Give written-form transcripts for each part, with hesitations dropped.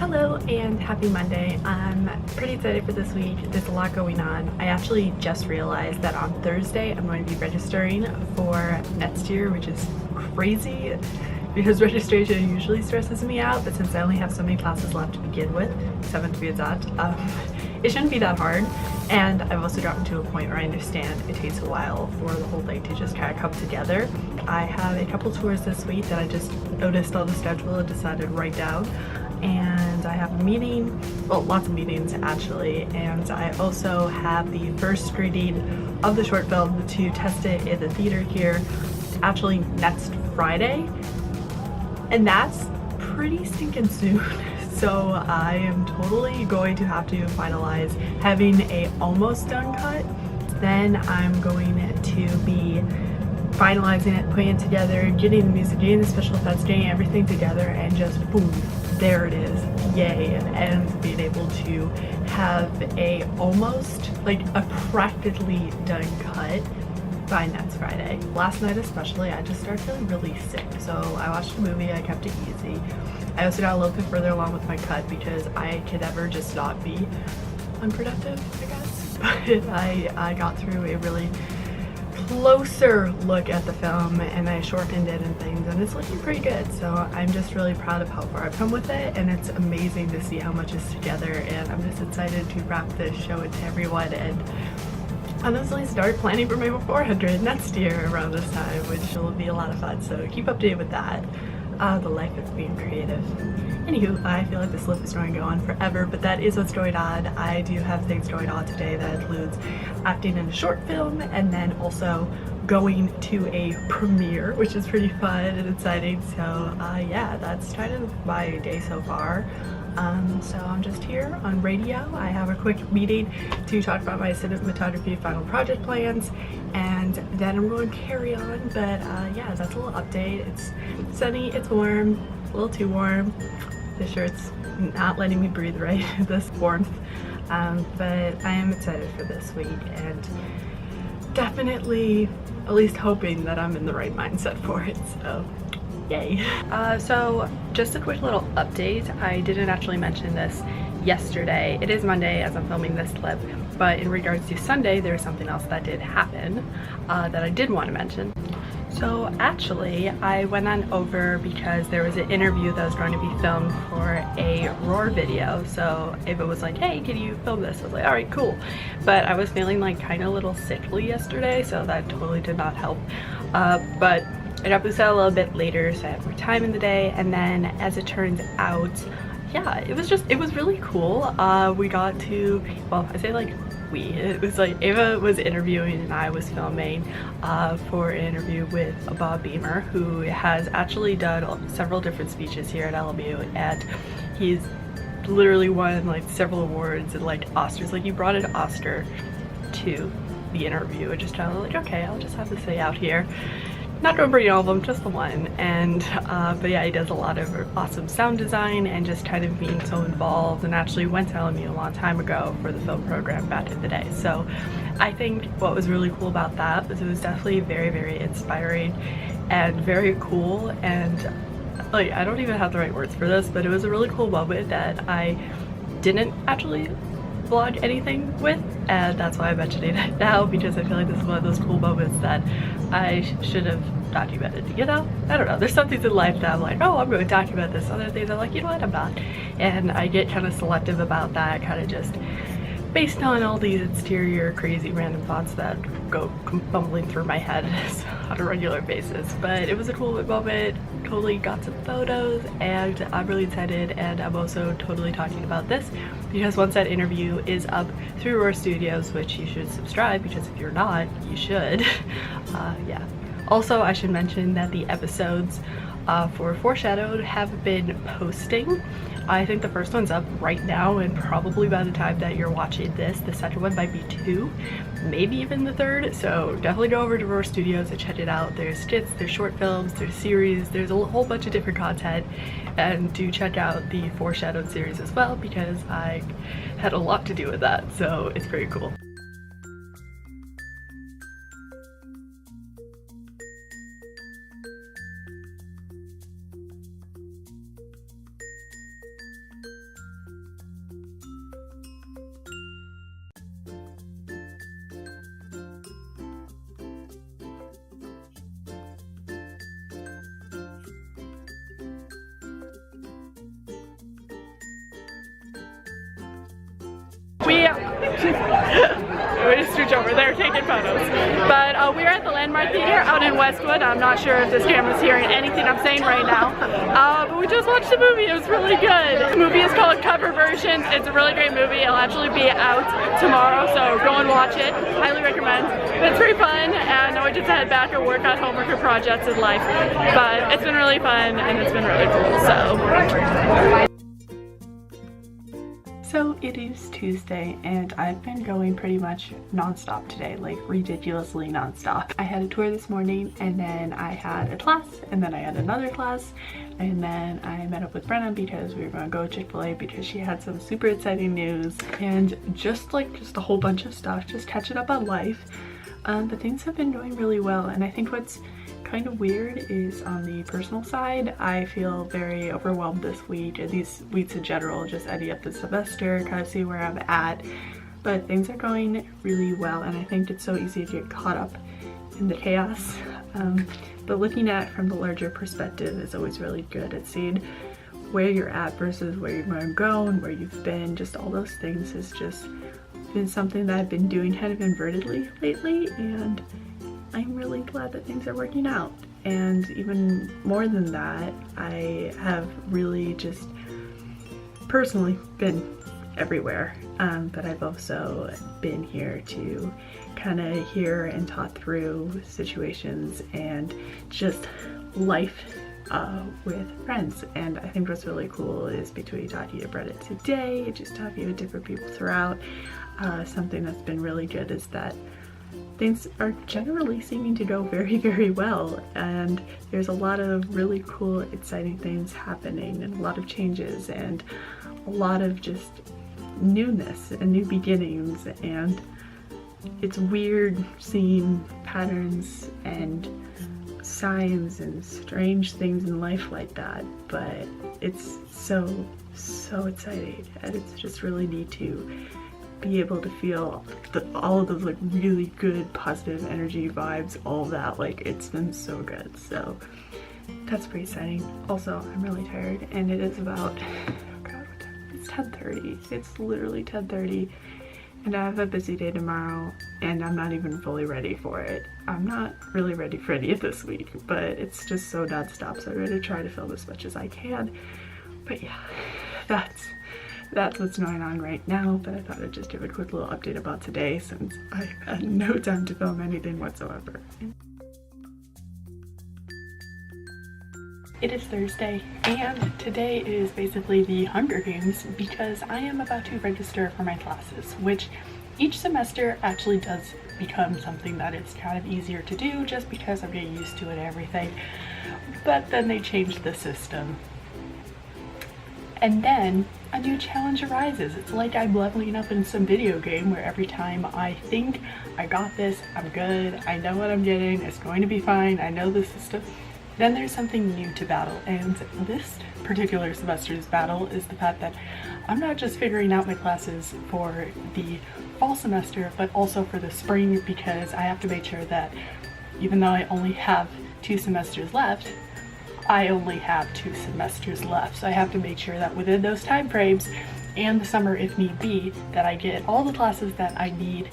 Hello and happy Monday. I'm pretty excited for this week. There's a lot going on. I actually just realized that on Thursday I'm going to be registering for next year, which is crazy because registration usually stresses me out, but since I only have so many classes left to begin with, 7 to be exact, it shouldn't be that hard. And I've also gotten to a point where I understand it takes a while for the whole thing to just kind of come together. I have a couple tours this week that I just noticed on the schedule and decided to write down. And I have a meeting, well, lots of meetings actually, and I also have the first screening of the short film to test it in the theater here actually next Friday, and that's pretty stinking soon. So I am totally going to have to finalize having a almost done cut. Then I'm going to be finalizing it, putting it together, getting the music, getting the special effects, getting everything together, and just boom, there it is, yay. And being able to have a almost, like a practically done cut by next Friday. Last night especially, I just started feeling really sick, so I watched a movie, I kept it easy. I also got a little bit further along with my cut because I could never just not be unproductive, I guess. But I got through a really closer look at the film and I shortened it and things, and it's looking pretty good. So I'm just really proud of how far I've come with it, and it's amazing to see how much is together, and I'm just excited to wrap this, show it to everyone, and honestly start planning for my 400 next year around this time, which will be a lot of fun. So keep updated with that. The life is being creative. Anywho, I feel like this list is going to go on forever, but that is what's going on. I do have things going on today that includes acting in a short film and then also going to a premiere, which is pretty fun and exciting. So yeah, that's kind of my day so far. So I'm just here on radio. I have a quick meeting to talk about my cinematography final project plans, and then I'm going to carry on. But yeah, that's a little update. It's sunny, it's warm, a little too warm. The shirt's not letting me breathe right, this warmth. But I am excited for this week and definitely at least hoping that I'm in the right mindset for it. So yay. So just a quick little update. I didn't actually mention this yesterday. It is Monday as I'm filming this clip, but in regards to Sunday, there was something else that did happen that I did want to mention. So actually, I went on over because there was an interview that was going to be filmed for a Roar video. So if it was like, hey, can you film this? I was like, all right, cool. But I was feeling like kind of a little sickly yesterday, so that totally did not help. But I got boosted a little bit later, so I had more time in the day. And then as it turns out, yeah, it was really cool. We got to, well, I say like it was like Ava was interviewing and I was filming for an interview with Bob Beamer, who has actually done several different speeches here at LMU, and he's literally won like several awards and like Oscars. Like, he brought an Oscar to the interview and just kind of like, okay, I'll just have to say out here. Not gonna bring all of them, just the one. And but yeah, he does a lot of awesome sound design and just kind of being so involved, and actually went to LMU a long time ago for the film program back in the day. So I think what was really cool about that was it was definitely very, very inspiring and very cool, and like, I don't even have the right words for this, but it was a really cool moment that I didn't actually vlog anything with, and that's why I'm mentioning it now, because I feel like this is one of those cool moments that I should have documented, you know? I don't know, there's some things in life that I'm like, oh, I'm going to document this. Other things I'm like, you know what, I'm not. And I get kind of selective about that, kind of just based on all these exterior crazy random thoughts that go bumbling through my head on a regular basis. But it was a cool moment, totally got some photos, and I'm really excited. And I'm also totally talking about this because once that interview is up through Roar Studios, which you should subscribe, because if you're not, you should. Yeah. Also, I should mention that the episodes for Foreshadowed have been posting. I think the first one's up right now, and probably by the time that you're watching this, the second one might be too, maybe even the third. So definitely go over to Roar Studios and check it out. There's skits, there's short films, there's series, there's a whole bunch of different content. And do check out the Foreshadowed series as well, because I had a lot to do with that, so it's pretty cool. we just switch over. They're taking photos. But we're at the Landmark Theater out in Westwood. I'm not sure if this camera's hearing anything I'm saying right now. But we just watched the movie. It was really good. The movie is called Cover Versions. It's a really great movie. It'll actually be out tomorrow, so go and watch it. Highly recommend. But it's pretty fun, and now we just head back and work on homework or projects in life. But it's been really fun, and it's been really cool, so. So it is Tuesday and I've been going pretty much non-stop today, like ridiculously non-stop. I had a tour this morning and then I had a class and then I had another class and then I met up with Brenna because we were going to go to Chick-fil-A because she had some super exciting news and just a whole bunch of stuff, just catching up on life. But things have been going really well, and I think what's kind of weird is on the personal side, I feel very overwhelmed this week, and these weeks in general, just ending up the semester, kind of see where I'm at. But things are going really well, and I think it's so easy to get caught up in the chaos. But looking at it from the larger perspective is always really good at seeing where you're at versus where you're going to go and where you've been. Just all those things has just been something that I've been doing kind of invertedly lately, and I'm really glad that things are working out. And even more than that, I have really just personally been everywhere, but I've also been here to kind of hear and talk through situations and just life with friends. And I think what's really cool is between talking to Brenda today, just talking with different people throughout, something that's been really good is that things are generally seeming to go very, very well, and there's a lot of really cool, exciting things happening and a lot of changes and a lot of just newness and new beginnings. And it's weird seeing patterns and signs and strange things in life like that, but it's so exciting, and it's just really neat to be able to feel all of those like really good positive energy vibes, all of that. Like, it's been so good, so that's pretty exciting. Also, I'm really tired, and it is about, oh god, what time? It's 10:30. It's literally 10:30, and I have a busy day tomorrow, and I'm not even fully ready for it. I'm not really ready for any of this week, but it's just so non-stop, so I'm going to try to film as much as I can. But yeah, that's what's going on right now. But I thought I'd just give a quick little update about today since I had no time to film anything whatsoever. It is Thursday, and today is basically the Hunger Games because I am about to register for my classes, which each semester actually does become something that it's kind of easier to do just because I'm getting used to it and everything. But then they changed the system, and then a new challenge arises. It's like I'm leveling up in some video game where every time I think I got this, I'm good, I know what I'm getting, it's going to be fine, I know the system, then there's something new to battle. And this particular semester's battle is the fact that I'm not just figuring out my classes for the fall semester, but also for the spring, because I have to make sure that even though I only have 2 semesters left, I only have 2 semesters left. So I have to make sure that within those time frames and the summer if need be, that I get all the classes that I need.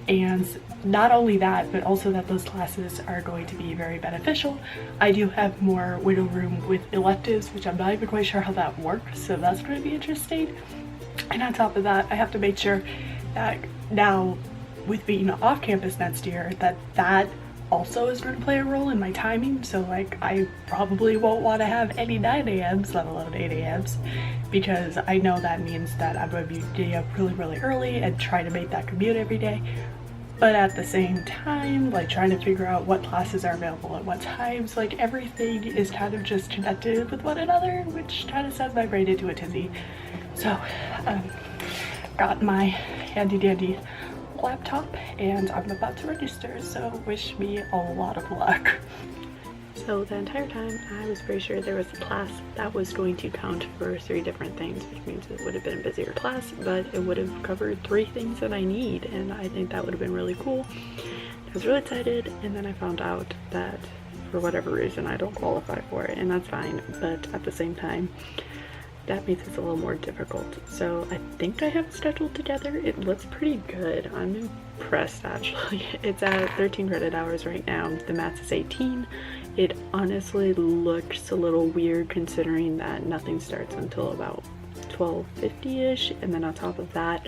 And not only that, but also that those classes are going to be very beneficial. I do have more wiggle room with electives, which I'm not even quite sure how that works, so that's going to be interesting. And on top of that, I have to make sure that now with being off campus next year, that also is going to play a role in my timing. So like, I probably won't want to have any 9 a.m.s, let alone 8 a.m.s, because I know that means that I'm going to be getting up really early and trying to make that commute every day. But at the same time, like trying to figure out what classes are available at what times, like everything is kind of just connected with one another, which kind of sends my brain into a tizzy. So, got my handy dandy laptop and I'm about to register, so wish me a lot of luck. So the entire time I was pretty sure there was a class that was going to count for 3 different things, which means it would have been a busier class, but it would have covered 3 things that I need, and I think that would have been really cool. I was really excited, and then I found out that for whatever reason I don't qualify for it, and that's fine, but at the same time that makes it a little more difficult. So I think I have it scheduled together. It looks pretty good. I'm impressed actually. It's at 13 credit hours right now. The math is 18. It honestly looks a little weird considering that nothing starts until about 12:50-ish, and then on top of that,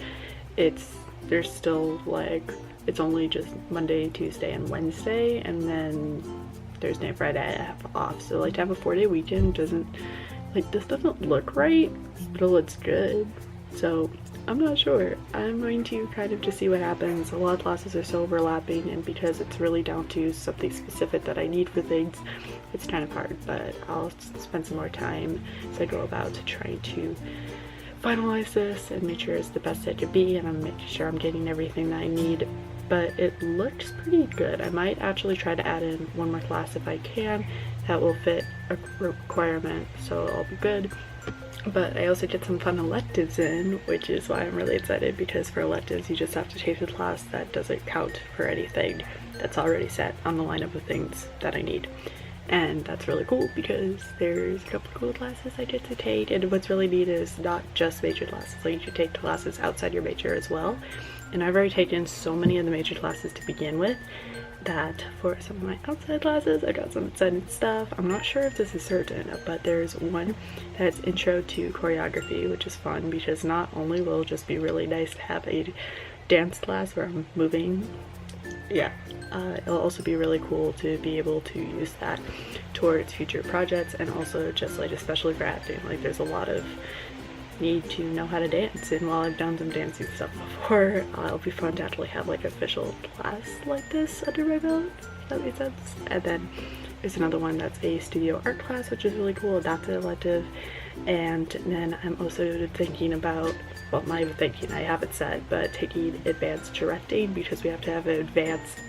there's still like, it's only just Monday, Tuesday, and Wednesday, and then Thursday and Friday I have off. So like to have a 4-day weekend doesn't, like, this doesn't look right, but it looks good. So I'm not sure. I'm going to kind of just see what happens. A lot of classes are so overlapping, and because it's really down to something specific that I need for things, it's kind of hard, but I'll spend some more time as I go about to try to finalize this and make sure it's the best it could be, and I'm making sure I'm getting everything that I need. But it looks pretty good. I might actually try to add in one more class if I can that will fit a requirement, so I'll be good. But I also get some fun electives in, which is why I'm really excited, because for electives you just have to take a class that doesn't count for anything that's already set on the lineup of things that I need. And that's really cool because there's a couple of cool classes I get to take, and what's really neat is not just major classes, like you should take classes outside your major as well. And I've already taken so many of the major classes to begin with that for some of my outside classes I got some exciting stuff. I'm not sure if this is certain, but there's one that's intro to choreography, which is fun because not only will it just be really nice to have a dance class where I'm moving, it'll also be really cool to be able to use that towards future projects, and also just like especially for acting, like there's a lot of need to know how to dance, and while I've done some dancing stuff before, it'll be fun to actually have like an official class like this under my belt, if that makes sense. And then there's another one that's a studio art class, which is really cool. That's an elective. And then I'm also thinking about, well, not even thinking, I have it set, but taking advanced directing, because we have to have an advanced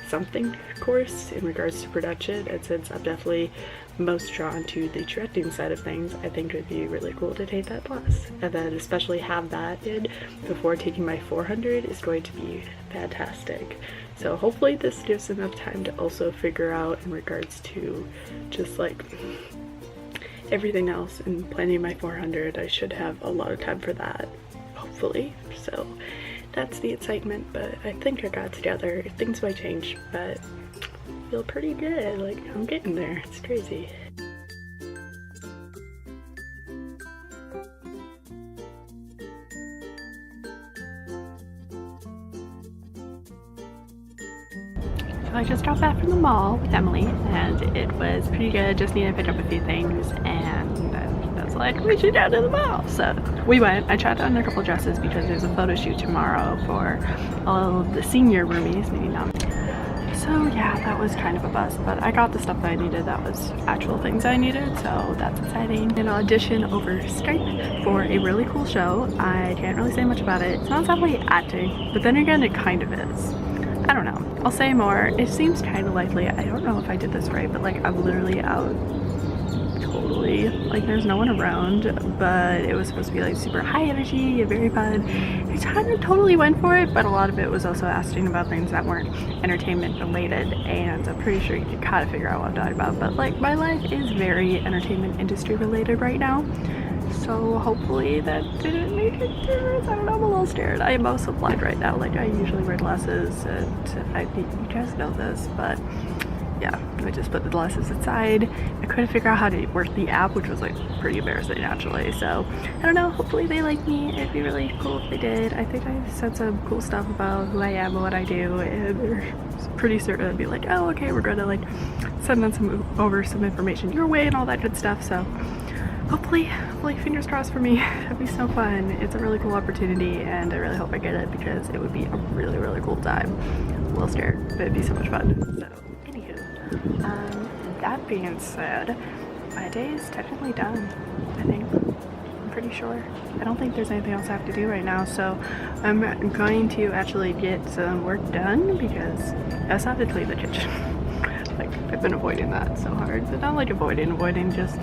something course in regards to production, and since I'm definitely most drawn to the directing side of things, I think it would be really cool to take that class, and then especially have that in before taking my 400 is going to be fantastic. So hopefully this gives enough time to also figure out in regards to just like everything else and planning my 400. I should have a lot of time for that, hopefully. So that's the excitement, but I think I got it together. Things might change, but I feel pretty good. Like, I'm getting there. It's crazy. So I just got back from the mall with Emily, and it was pretty good. Just needed to pick up a few things, and I was like, we should go to the mall. So we went. I tried on a couple dresses because there's a photo shoot tomorrow for all of the senior roomies, maybe not. So yeah, that was kind of a bust, but I got the stuff that I needed. That was actual things I needed, so that's exciting. An audition over Skype for a really cool show. I can't really say much about it. It's not exactly acting, but then again, it kind of is. I don't know. I'll say more. It seems kind of likely. I don't know if I did this right, but like I'm literally out totally, like there's no one around, but it was supposed to be like super high energy and very fun. I kind of totally went for it, but a lot of it was also asking about things that weren't entertainment related, and I'm pretty sure you can kind of figure out what I'm talking about, but like my life is very entertainment industry related right now. So hopefully that didn't make a difference. I don't know, I'm a little scared. I am also blind right now. Like I usually wear glasses, and I think you guys know this, but yeah, I just put the glasses aside. I couldn't figure out how to work the app, which was like pretty embarrassing actually. So I don't know, hopefully they like me. It'd be really cool if they did. I think I said some cool stuff about who I am and what I do, and they're pretty certain I'd be like, oh okay, we're gonna like send them over some information your way and all that good stuff. So hopefully fingers crossed for me. That'd be so fun. It's a really cool opportunity, and I really hope I get it because it would be a really, really cool time. I'm a little scared, but it'd be so much fun. So anywho, that being said, my day is technically done, I think. I'm pretty sure. I don't think there's anything else I have to do right now, so I'm going to actually get some work done because I still have to clean the kitchen. Like, I've been avoiding that so hard, but not like avoiding, just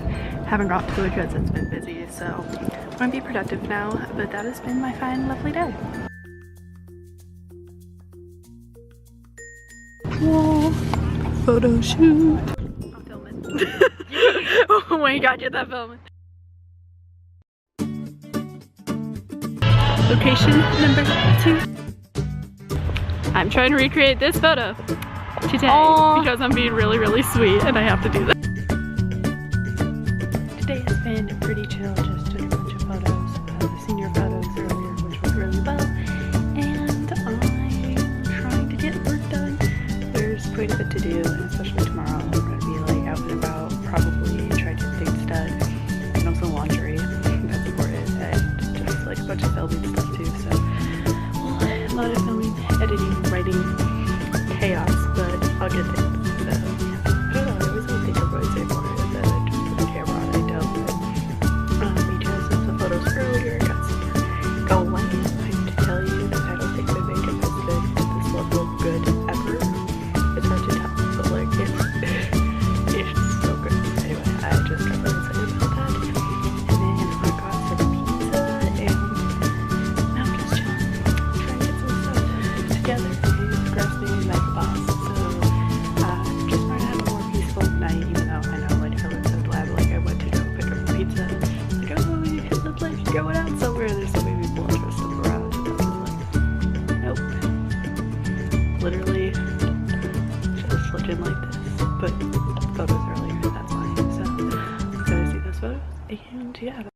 haven't got to it because it's been busy. So I'm gonna be productive now, but that has been my fine, lovely day. Whoa, photo shoot. I'm filming. Oh my god, get that filming. Location number 2. I'm trying to recreate this photo today because I'm being really, really sweet and I have to do that. Today has been pretty chill, just took a bunch of photos, the senior photos earlier, which went really well, and I'm trying to get work done. There's quite a bit to do, and especially tomorrow I'm going to be like out and about, probably try to get things done, and also laundry, that's important, and just like a bunch of filming stuff too, so well, a lot of filming, editing, writing, chaos, but I'll get there. So, yeah. I don't know, I always think I'm going to say more, and then I just put the camera on, I don't, but we chose some photos earlier, got some going. I have to tell you that I don't think my makeup has been at this level of good ever. It's hard to tell, but like, it's so good. Anyway, I just got really excited about that, and then I got some pizza, and now I'm just chilling, trying to get some stuff together. Procrastinating like a boss, so just trying to have a more peaceful night, even though I know like I look so glad, like I went to go pick up a pizza, like oh you look like you're going out somewhere, there's so many people interested around, and I was like, nope, literally just looking like this, but photos earlier, that's fine, so I'm gonna see those photos, and yeah,